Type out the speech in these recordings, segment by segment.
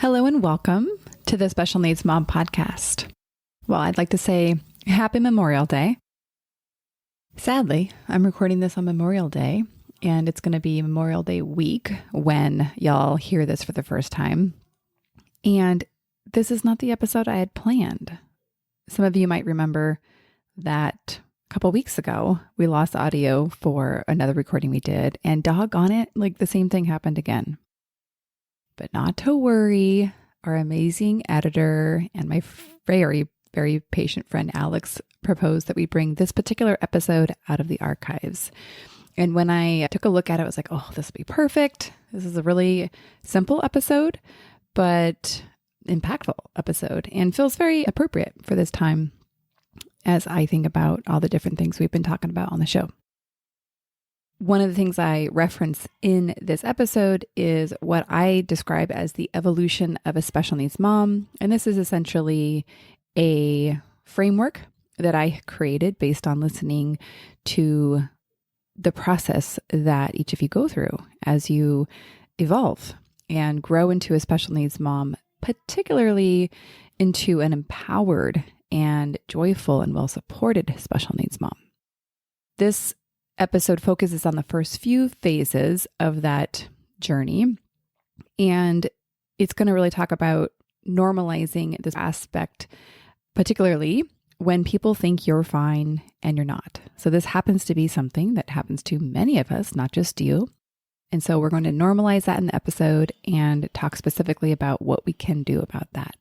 Hello and welcome to the Special Needs Mom podcast. Well, I'd like to say Happy Memorial Day. Sadly, I'm recording this on Memorial Day, and it's going to be Memorial Day week when y'all hear this for the first time. And this is not the episode I had planned. Some of you might remember that a couple weeks ago, we lost audio for another recording we did, and doggone it, like the same thing happened again. But not to worry, our amazing editor and my very, very patient friend Alex proposed that we bring this particular episode out of the archives. And when I took a look at it, I was like, oh, this will be perfect. This is a really simple episode, but impactful episode and feels very appropriate for this time as I think about all the different things we've been talking about on the show. One of the things I reference in this episode is what I describe as the evolution of a special needs mom. And this is essentially a framework that I created based on listening to the process that each of you go through as you evolve and grow into a special needs mom, particularly into an empowered and joyful and well-supported special needs mom. This episode focuses on the first few phases of that journey, and it's going to really talk about normalizing this aspect, particularly when people think you're fine and you're not. So this happens to be something that happens to many of us, not just you. And so we're going to normalize that in the episode and talk specifically about what we can do about that.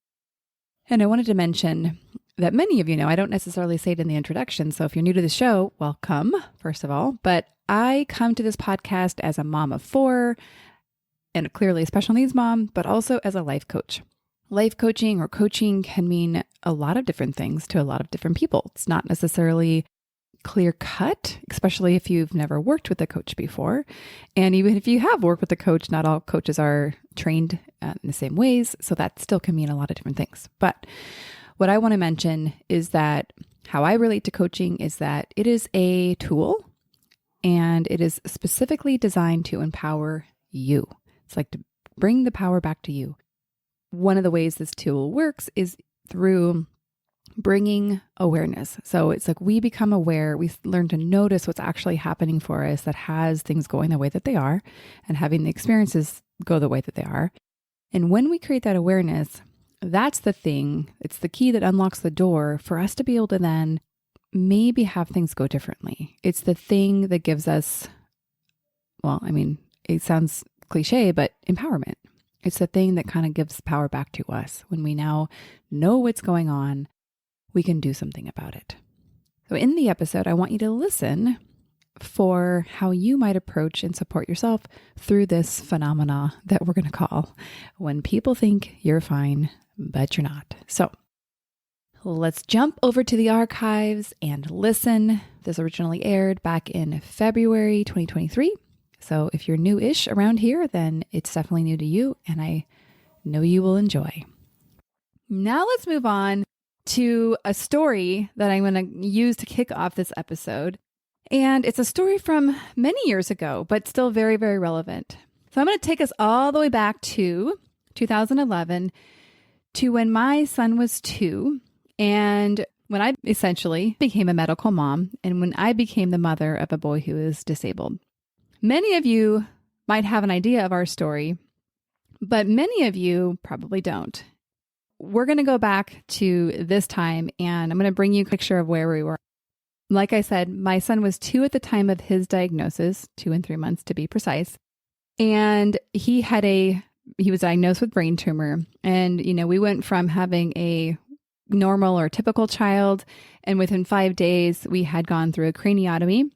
And I wanted to mention that many of you know, I don't necessarily say it in the introduction. So if you're new to the show, welcome, first of all. But I come to this podcast as a mom of four and clearly a special needs mom, but also as a life coach. Life coaching or coaching can mean a lot of different things to a lot of different people. It's not necessarily clear cut, especially if you've never worked with a coach before. And even if you have worked with a coach, not all coaches are trained in the same ways. So that still can mean a lot of different things. But what I want to mention is that how I relate to coaching is that it is a tool and it is specifically designed to empower you. It's like to bring the power back to you. One of the ways this tool works is through bringing awareness. So it's like we become aware, we learn to notice what's actually happening for us that has things going the way that they are and having the experiences go the way that they are. And when we create that awareness, that's the thing. It's the key that unlocks the door for us to be able to then maybe have things go differently. It's the thing that gives us, well, I mean, it sounds cliche, but empowerment. It's the thing that kind of gives power back to us. When we now know what's going on, we can do something about it. So in the episode, I want you to listen for how you might approach and support yourself through this phenomena that we're going to call when people think you're fine, but you're not. So let's jump over to the archives and listen. This originally aired back in February 2023. So if you're new-ish around here, then it's definitely new to you, and I know you will enjoy. Now let's move on to a story that I'm going to use to kick off this episode. And it's a story from many years ago, but still very, very relevant. So I'm going to take us all the way back to 2011 to when my son was 2 and when I essentially became a medical mom and when I became the mother of a boy who is disabled. Many of you might have an idea of our story, but many of you probably don't. We're going to go back to this time and I'm going to bring you a picture of where we were. Like I said, my son was 2 at the time of his diagnosis, 2 and 3 months to be precise. And he was diagnosed with brain tumor. And, we went from having a normal or typical child. And within 5 days, we had gone through a craniotomy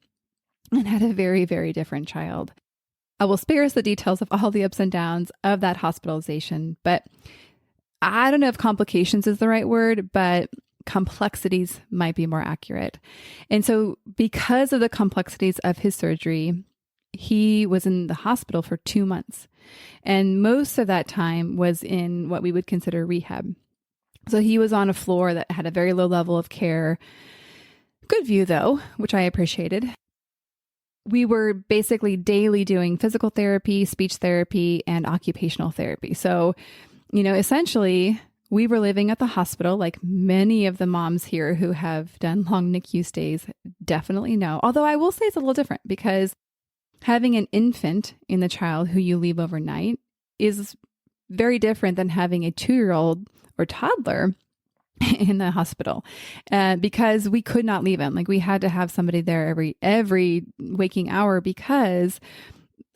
and had a very, very different child. I will spare us the details of all the ups and downs of that hospitalization, but I don't know if complications is the right word, but complexities might be more accurate. And so because of the complexities of his surgery, he was in the hospital for 2 months. And most of that time was in what we would consider rehab. So he was on a floor that had a very low level of care. Good view though, which I appreciated. We were basically daily doing physical therapy, speech therapy, and occupational therapy. So essentially we were living at the hospital, like many of the moms here who have done long NICU stays definitely know. Although I will say it's a little different because having an infant in the child who you leave overnight is very different than having a 2-year-old or toddler in the hospital, because we could not leave him. Like we had to have somebody there every waking hour because,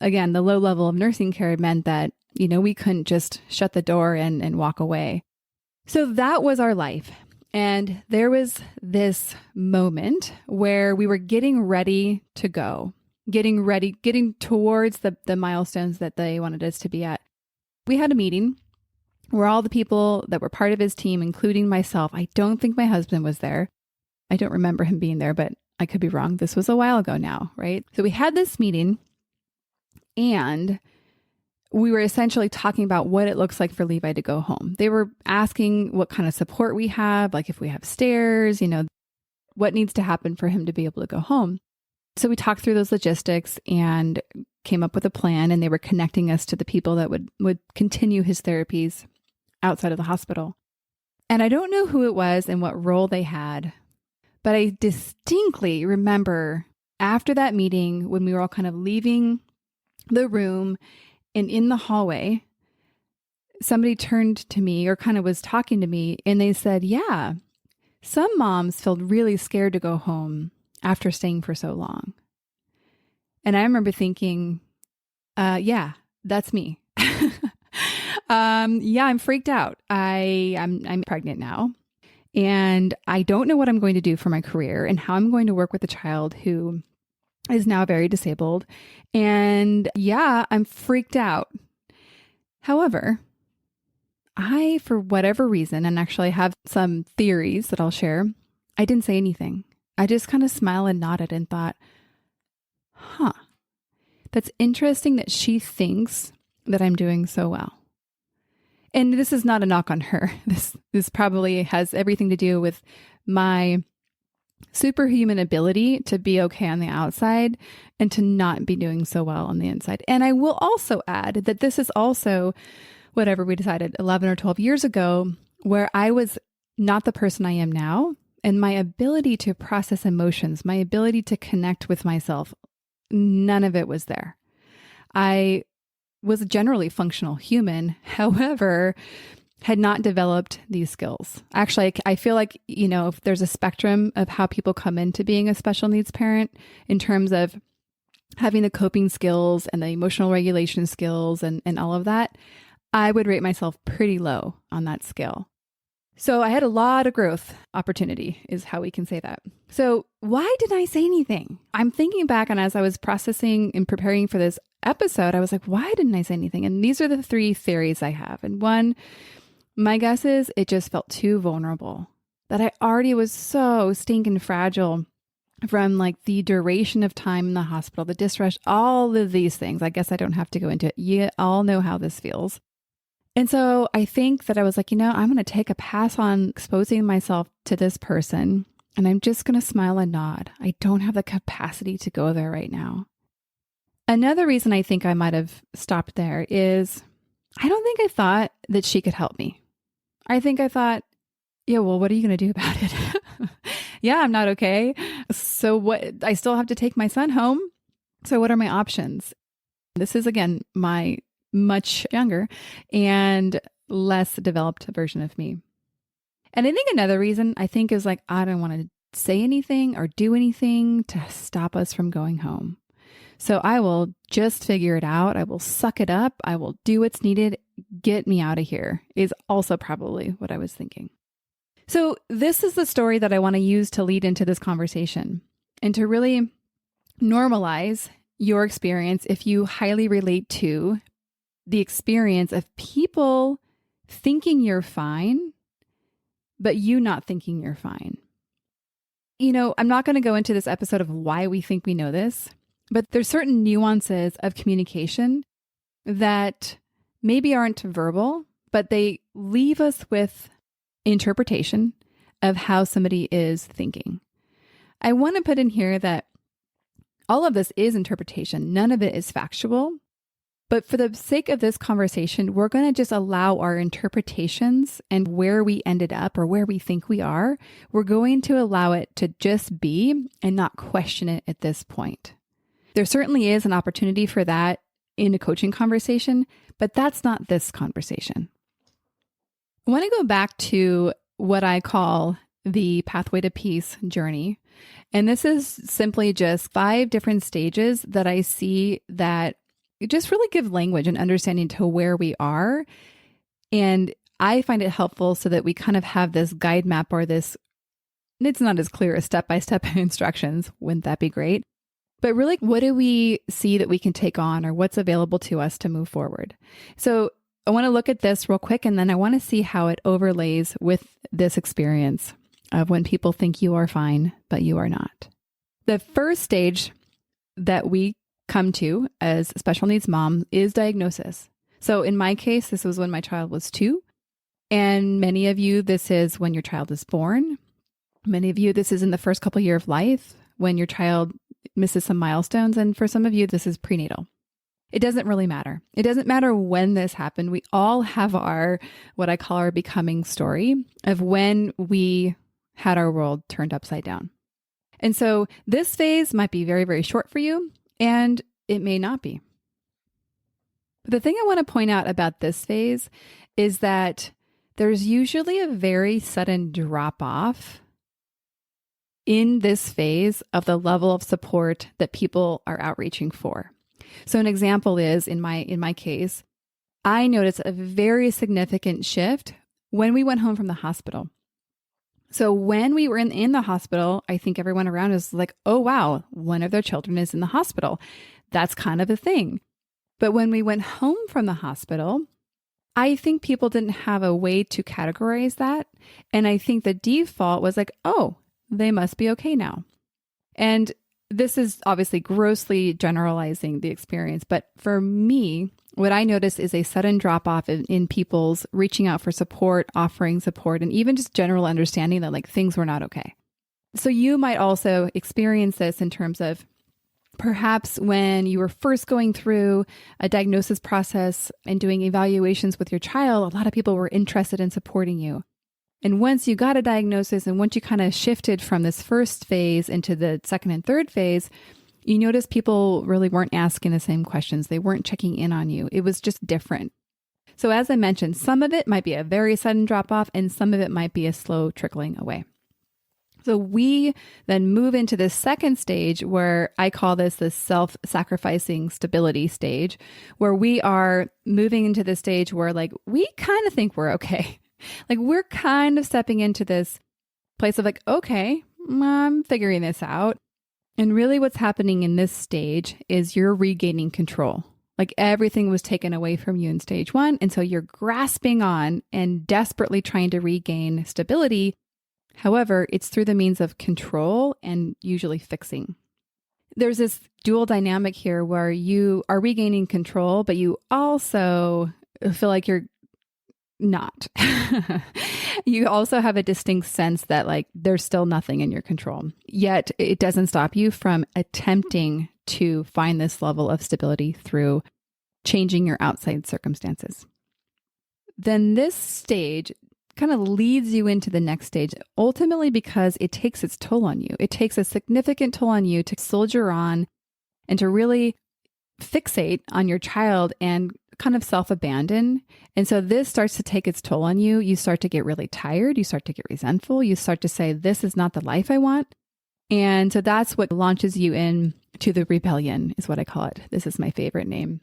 again, the low level of nursing care meant that, we couldn't just shut the door and walk away. So that was our life. And there was this moment where we were getting ready to go, getting towards the milestones that they wanted us to be at. We had a meeting where all the people that were part of his team, including myself, I don't think my husband was there. I don't remember him being there, but I could be wrong. This was a while ago now, right? So we had this meeting and we were essentially talking about what it looks like for Levi to go home. They were asking what kind of support we have, like if we have stairs, what needs to happen for him to be able to go home. So we talked through those logistics and came up with a plan, and they were connecting us to the people that would continue his therapies outside of the hospital. And I don't know who it was and what role they had, but I distinctly remember after that meeting when we were all kind of leaving the room and in the hallway, somebody turned to me or kind of was talking to me and they said, yeah, some moms feel really scared to go home after staying for so long. And I remember thinking, yeah, that's me. Yeah, I'm freaked out. I'm pregnant now and I don't know what I'm going to do for my career and how I'm going to work with a child who is now very disabled. And yeah, I'm freaked out. However, I, for whatever reason, and actually I have some theories that I'll share, I didn't say anything. I just kind of smiled and nodded and thought, that's interesting that she thinks that I'm doing so well. And this is not a knock on her. This probably has everything to do with my superhuman ability to be okay on the outside and to not be doing so well on the inside. And I will also add that this is also whatever we decided 11 or 12 years ago, where I was not the person I am now. And my ability to process emotions, my ability to connect with myself, none of it was there. I was a generally functional human, however, had not developed these skills. Actually, I feel like, if there's a spectrum of how people come into being a special needs parent in terms of having the coping skills and the emotional regulation skills and all of that, I would rate myself pretty low on that scale. So I had a lot of growth opportunity is how we can say that. So why didn't I say anything? I'm thinking back, and as I was processing and preparing for this episode, I was like, why didn't I say anything? And these are the 3 theories I have. And one, my guess is it just felt too vulnerable, that I already was so stinking fragile from like the duration of time in the hospital, the distress, all of these things. I guess I don't have to go into it. You all know how this feels. And so I think that I was like, I'm going to take a pass on exposing myself to this person, and I'm just going to smile and nod. I don't have the capacity to go there right now. Another reason I think I might have stopped there is I don't think I thought that she could help me. I think I thought, yeah, well, what are you going to do about it? Yeah, I'm not okay. So what? I still have to take my son home. So what are my options? This is, again, my much younger and less developed version of me. And I think another reason I think is like, I don't want to say anything or do anything to stop us from going home. So I will just figure it out. I will suck it up. I will do what's needed. Get me out of here is also probably what I was thinking. So this is the story that I want to use to lead into this conversation and to really normalize your experience if you highly relate to the experience of people thinking you're fine, but you not thinking you're fine. I'm not going to go into this episode of why we think we know this, but there's certain nuances of communication that maybe aren't verbal, but they leave us with interpretation of how somebody is thinking. I want to put in here that all of this is interpretation. None of it is factual. But for the sake of this conversation, we're going to just allow our interpretations and where we ended up or where we think we are. We're going to allow it to just be and not question it at this point. There certainly is an opportunity for that in a coaching conversation, but that's not this conversation. I want to go back to what I call the Pathway to Peace journey. And this is simply just 5 different stages that I see that just really give language and understanding to where we are. And I find it helpful so that we kind of have this guide map or this, it's not as clear as step-by-step instructions. Wouldn't that be great? But really, what do we see that we can take on or what's available to us to move forward? So I want to look at this real quick, and then I want to see how it overlays with this experience of when people think you are fine, but you are not. The first stage that we come to as special needs mom is diagnosis. So in my case, this was when my child was 2. And many of you, this is when your child is born. Many of you, this is in the first couple of years of life when your child misses some milestones. And for some of you, this is prenatal. It doesn't really matter. It doesn't matter when this happened. We all have our, what I call our becoming story of when we had our world turned upside down. And so this phase might be very, very short for you, and it may not be. But the thing I want to point out about this phase is that there's usually a very sudden drop off in this phase of the level of support that people are outreaching for. So an example is in my case, I noticed a very significant shift when we went home from the hospital. So when we were in the hospital, I think everyone around us was like, oh, wow, one of their children is in the hospital. That's kind of a thing. But when we went home from the hospital, I think people didn't have a way to categorize that. And I think the default was like, oh, they must be okay now. And this is obviously grossly generalizing the experience. But for me, what I notice is a sudden drop off in people's reaching out for support, offering support, and even just general understanding that like things were not okay. So you might also experience this in terms of perhaps when you were first going through a diagnosis process and doing evaluations with your child, a lot of people were interested in supporting you. And once you got a diagnosis and once you kind of shifted from this first phase into the second and third phase, you notice people really weren't asking the same questions. They weren't checking in on you. It was just different. So as I mentioned, some of it might be a very sudden drop off and some of it might be a slow trickling away. So we then move into this second stage where I call this the self-sacrificing stability stage, where we are moving into the stage where like we kind of think we're okay. Like we're kind of stepping into this place of like, okay, I'm figuring this out. And really what's happening in this stage is you're regaining control. Like everything was taken away from you in stage 1. And so you're grasping on and desperately trying to regain stability. However, it's through the means of control and usually fixing. There's this dual dynamic here where you are regaining control, but you also feel like you're not. You also have a distinct sense that like there's still nothing in your control. Yet it doesn't stop you from attempting to find this level of stability through changing your outside circumstances. Then this stage kind of leads you into the next stage, ultimately because it takes its toll on you. It takes a significant toll on you to soldier on and to really fixate on your child and kind of self-abandon. And so this starts to take its toll on you. You start to get really tired. You start to get resentful. You start to say, this is not the life I want. And so that's what launches you in to the rebellion is what I call it. This is my favorite name.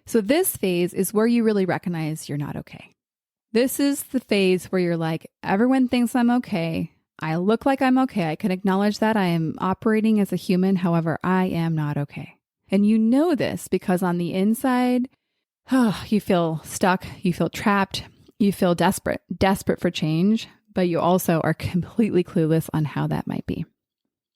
So this phase is where you really recognize you're not okay. This is the phase where you're like, everyone thinks I'm okay. I look like I'm okay. I can acknowledge that I am operating as a human. However, I am not okay. And you know this because on the inside, you feel stuck, you feel trapped, you feel desperate for change, but you also are completely clueless on how that might be.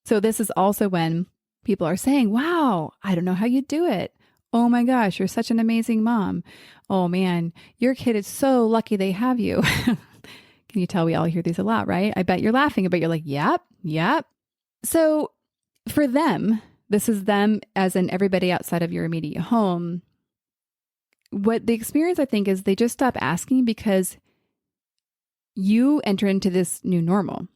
So this is also when people are saying, wow, I don't know how you do it. Oh my gosh, you're such an amazing mom. Oh man, your kid is so lucky they have you. Can you tell we all hear these a lot, right? I bet you're laughing, but you're like, yep. So for them, this is them as in everybody outside of your immediate home. what the experience, I think, is they just stop asking because you enter into this new normal.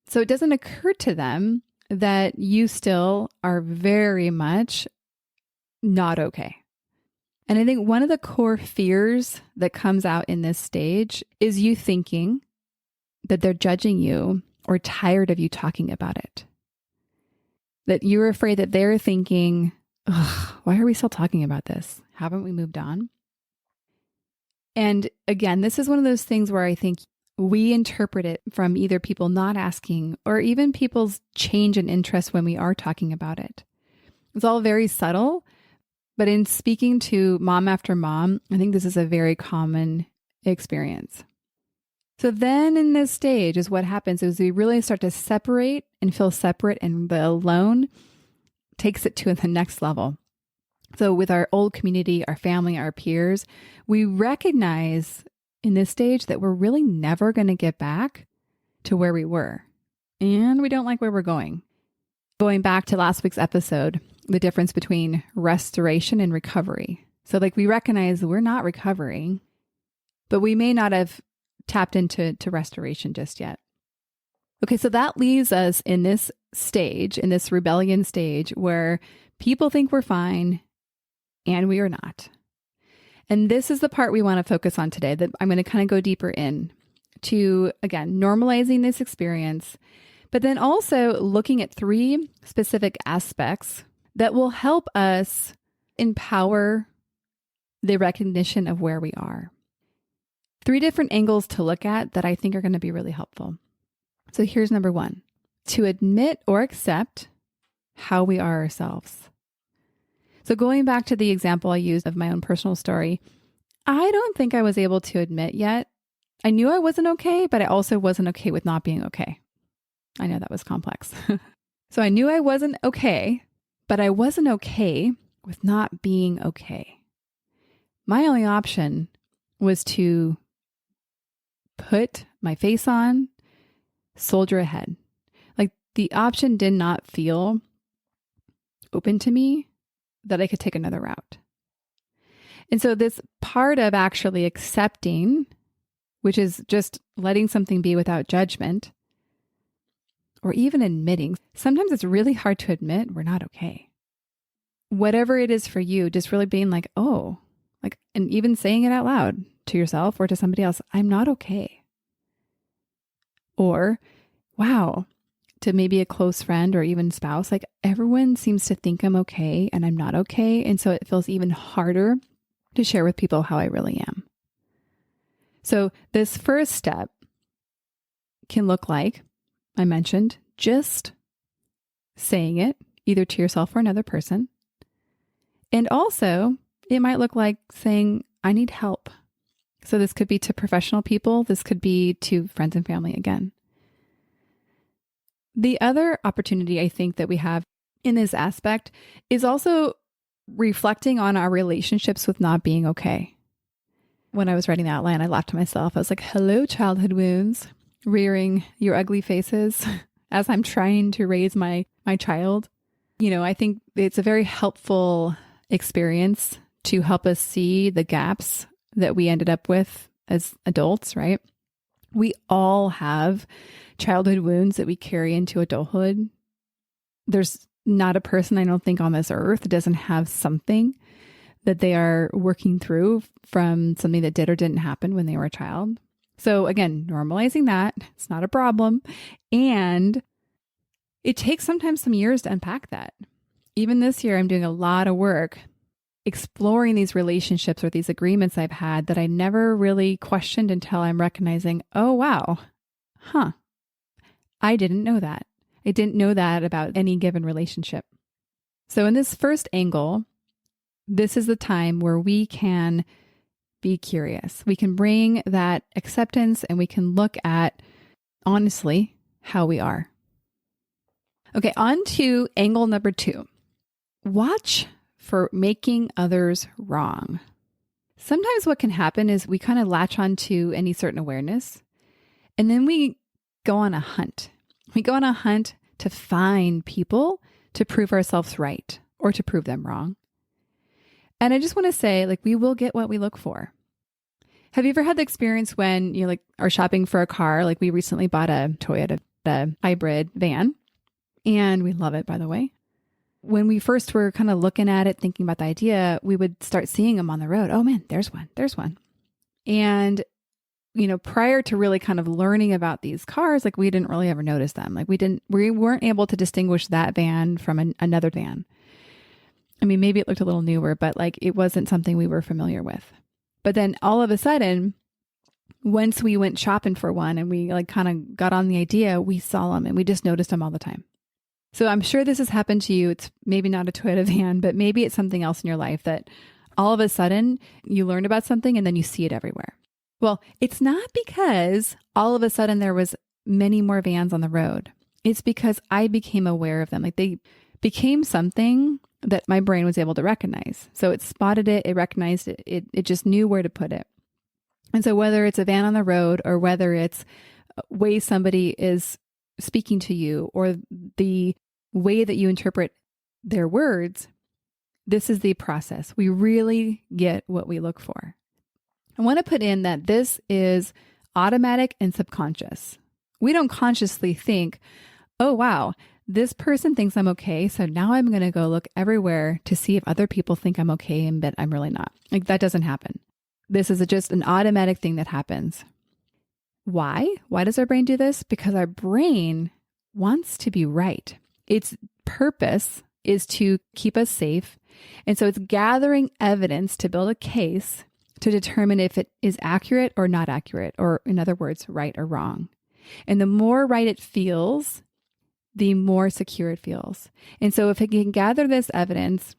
So it doesn't occur to them that you still are very much not okay. And I think one of the core fears that comes out in this stage is you thinking that they're judging you or tired of you talking about it. That you're afraid that they're thinking, why are we still talking about this? Haven't we moved on? And again, this is one of those things where I think we interpret it from either people not asking or even people's change in interest when we are talking about it. It's all very subtle, but in speaking to mom after mom, I think this is a very common experience. So then in this stage is what happens is we really start to separate and feel separate, and the alone takes it to the next level. So with our old community, our family, our peers, we recognize in this stage that we're really never going to get back to where we were. And we don't like where we're going. Going back to last week's episode, the difference between restoration and recovery. So we recognize we're not recovering, but we may not have tapped into restoration just yet. Okay, so that leaves us in this stage, in this rebellion stage, where people think we're fine and we are not. And this is the part we want to focus on today, that I'm going to kind of go deeper in to, again, normalizing this experience, but then also looking at 3 specific aspects that will help us empower the recognition of where we are. 3 different angles to look at that I think are going to be really helpful. So here's number 1, to admit or accept how we are ourselves. So going back to the example I used of my own personal story, I don't think I was able to admit yet. I knew I wasn't okay, but I also wasn't okay with not being okay. I know that was complex. So I knew I wasn't okay, but I wasn't okay with not being okay. My only option was to put my face on, soldier ahead. The option did not feel open to me that I could take another route. And so this part of actually accepting, which is just letting something be without judgment, or even admitting, sometimes it's really hard to admit we're not okay. Whatever it is for you, just really being and even saying it out loud to yourself or to somebody else, I'm not okay. Or, wow, to maybe a close friend or even spouse, everyone seems to think I'm okay and I'm not okay. And so it feels even harder to share with people how I really am. So this first step can look like, I mentioned, just saying it either to yourself or another person. And also it might look like saying, I need help. So this could be to professional people. This could be to friends and family again. The other opportunity I think that we have in this aspect is also reflecting on our relationships with not being okay. When I was writing the outline, I laughed to myself. I was like, hello, childhood wounds, rearing your ugly faces as I'm trying to raise my child. I think it's a very helpful experience to help us see the gaps that we ended up with as adults, right? We all have childhood wounds that we carry into adulthood. There's not a person, I don't think, on this earth that doesn't have something that they are working through from something that did or didn't happen when they were a child. So again, normalizing that, it's not a problem. And it takes sometimes some years to unpack that. Even this year, I'm doing a lot of work exploring these relationships or these agreements I've had that I never really questioned until I'm recognizing, oh, wow, I didn't know that. I didn't know that about any given relationship. So in this first angle, this is the time where we can be curious. We can bring that acceptance and we can look at, honestly, how we are. Okay, on to angle number 2. Watch for making others wrong. Sometimes what can happen is we kind of latch on to any certain awareness, and then we go on a hunt. We go on a hunt to find people to prove ourselves right or to prove them wrong. And I just want to say, like, we will get what we look for. Have you ever had the experience when you are shopping for a car? Like, we recently bought a Toyota, the hybrid van, and we love it, by the way. When we first were kind of looking at it, thinking about the idea, we would start seeing them on the road. Oh man, there's one. And, prior to really kind of learning about these cars, like, we didn't really ever notice them. Like, we weren't able to distinguish that van from another van. I mean, maybe it looked a little newer, but like, it wasn't something we were familiar with. But then all of a sudden, once we went shopping for one and we like kind of got on the idea, we saw them and we just noticed them all the time. So I'm sure this has happened to you. It's maybe not a Toyota van, but maybe it's something else in your life that all of a sudden you learn about something and then you see it everywhere. Well, it's not because all of a sudden there was many more vans on the road. It's because I became aware of them. Like, they became something that my brain was able to recognize. So it spotted it, it recognized it, it just knew where to put it. And so whether it's a van on the road or whether it's way somebody is speaking to you or the way that you interpret their words, this is the process. We really get what we look for. I want to put in that this is automatic and subconscious. We don't consciously think, oh, wow, this person thinks I'm okay, so now I'm going to go look everywhere to see if other people think I'm okay and that I'm really not. Like, that doesn't happen. This is just an automatic thing that happens. Why? Why does our brain do this? Because our brain wants to be right. Its purpose is to keep us safe. And so it's gathering evidence to build a case to determine if it is accurate or not accurate, or in other words, right or wrong. And the more right it feels, the more secure it feels. And so if it can gather this evidence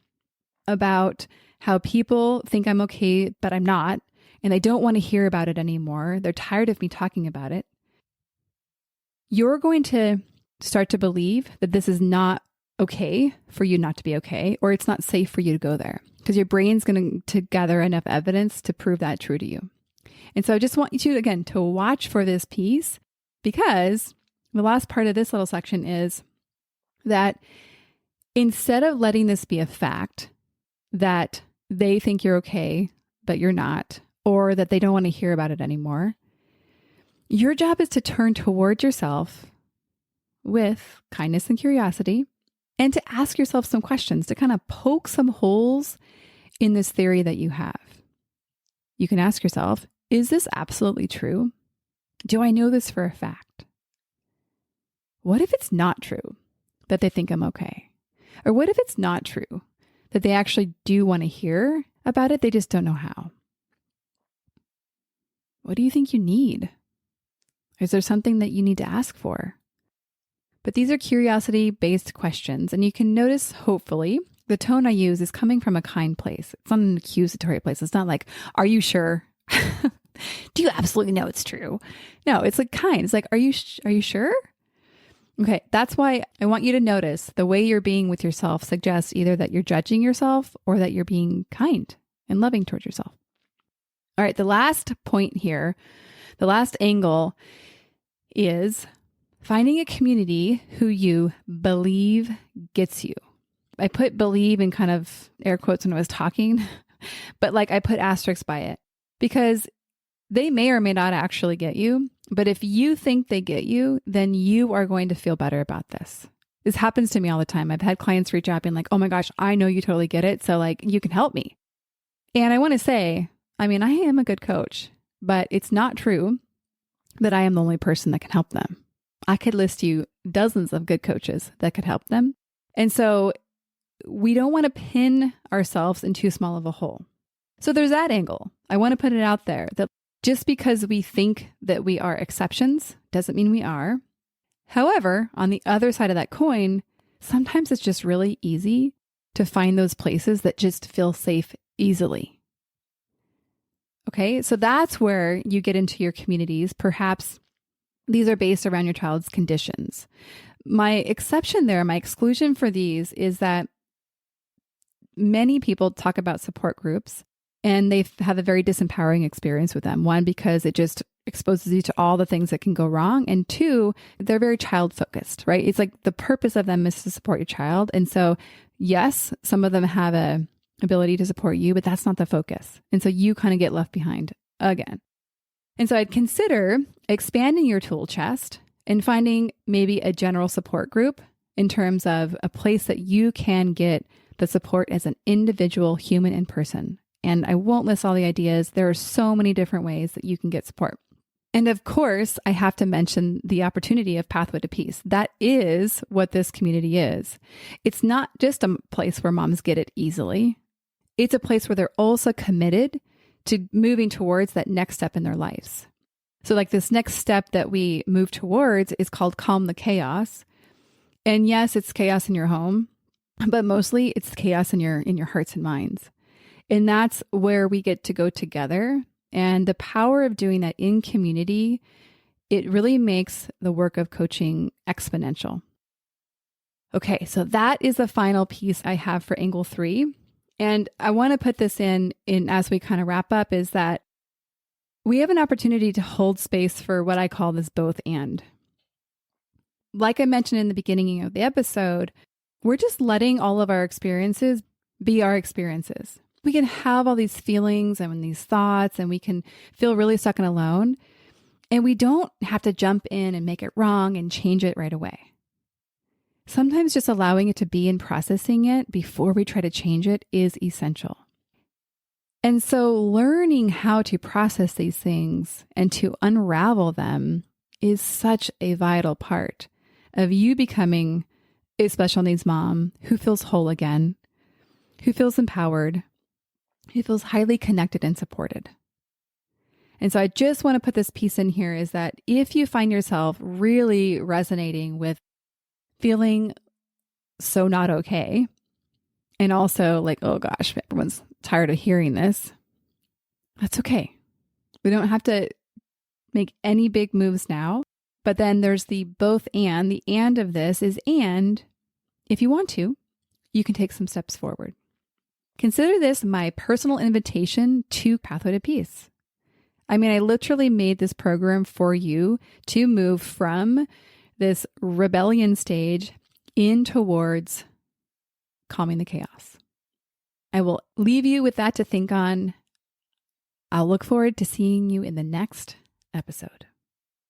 about how people think I'm okay, but I'm not, and they don't want to hear about it anymore, they're tired of me talking about it, you're going to start to believe that this is not okay for you not to be okay, or it's not safe for you to go there, because your brain's going to gather enough evidence to prove that true to you. And so I just want you to, again, to watch for this piece, because the last part of this little section is that instead of letting this be a fact that they think you're okay, but you're not, or that they don't want to hear about it anymore, your job is to turn toward yourself with kindness and curiosity and to ask yourself some questions to kind of poke some holes in this theory that you have. You can ask yourself, is this absolutely true? Do I know this for a fact? What if it's not true that they think I'm okay? Or what if it's not true that they actually do want to hear about it, they just don't know how? What do you think you need? Is there something that you need to ask for? But these are curiosity-based questions, and you can notice, hopefully, the tone I use is coming from a kind place. It's not an accusatory place. It's not like, are you sure? Do you absolutely know it's true? No, it's like kind. It's like, are you sure? Okay, that's why I want you to notice the way you're being with yourself suggests either that you're judging yourself or that you're being kind and loving towards yourself. All right, the last point here, the last angle is finding a community who you believe gets you. I put believe in kind of air quotes when I was talking, but like I put asterisks by it because they may or may not actually get you. But if you think they get you, then you are going to feel better about this. This happens to me all the time. I've had clients reach out being like, oh my gosh, I know you totally get it. So like, you can help me. And I want to say, I mean, I am a good coach, but it's not true that I am the only person that can help them. I could list you dozens of good coaches that could help them. And so we don't want to pin ourselves in too small of a hole. So there's that angle. I want to put it out there that just because we think that we are exceptions doesn't mean we are. However, on the other side of that coin, sometimes it's just really easy to find those places that just feel safe easily. Okay, so that's where you get into your communities. Perhaps these are based around your child's conditions. My exception there, my exclusion for these is that many people talk about support groups and they have a very disempowering experience with them. One, because it just exposes you to all the things that can go wrong. And two, they're very child focused, right? It's like the purpose of them is to support your child. And so, yes, some of them have a ability to support you, but that's not the focus. And so you kind of get left behind again. And so I'd consider expanding your tool chest and finding maybe a general support group in terms of a place that you can get the support as an individual human in person. And I won't list all the ideas. There are so many different ways that you can get support. And of course, I have to mention the opportunity of Pathway to Peace. That is what this community is. It's not just a place where moms get it easily. It's a place where they're also committed to moving towards that next step in their lives. So like this next step that we move towards is called Calm the Chaos. And yes, it's chaos in your home, but mostly it's chaos in your hearts and minds. And that's where we get to go together. And the power of doing that in community, it really makes the work of coaching exponential. Okay, so that is the final piece I have for angle 3. And I want to put this in as we kind of wrap up, is that we have an opportunity to hold space for what I call this both and. Like I mentioned in the beginning of the episode, we're just letting all of our experiences be our experiences. We can have all these feelings and these thoughts, and we can feel really stuck and alone. And we don't have to jump in and make it wrong and change it right away. Sometimes just allowing it to be and processing it before we try to change it is essential. And so learning how to process these things and to unravel them is such a vital part of you becoming a special needs mom who feels whole again, who feels empowered, who feels highly connected and supported. And so I just want to put this piece in here, is that if you find yourself really resonating with feeling so not okay, and also like, oh gosh, everyone's tired of hearing this, that's okay. We don't have to make any big moves now. But then there's the both and. The and of this is, and if you want to, you can take some steps forward. Consider this my personal invitation to Pathway to Peace. I mean, I literally made this program for you to move from this rebellion stage in towards calming the chaos. I will leave you with that to think on. I'll look forward to seeing you in the next episode.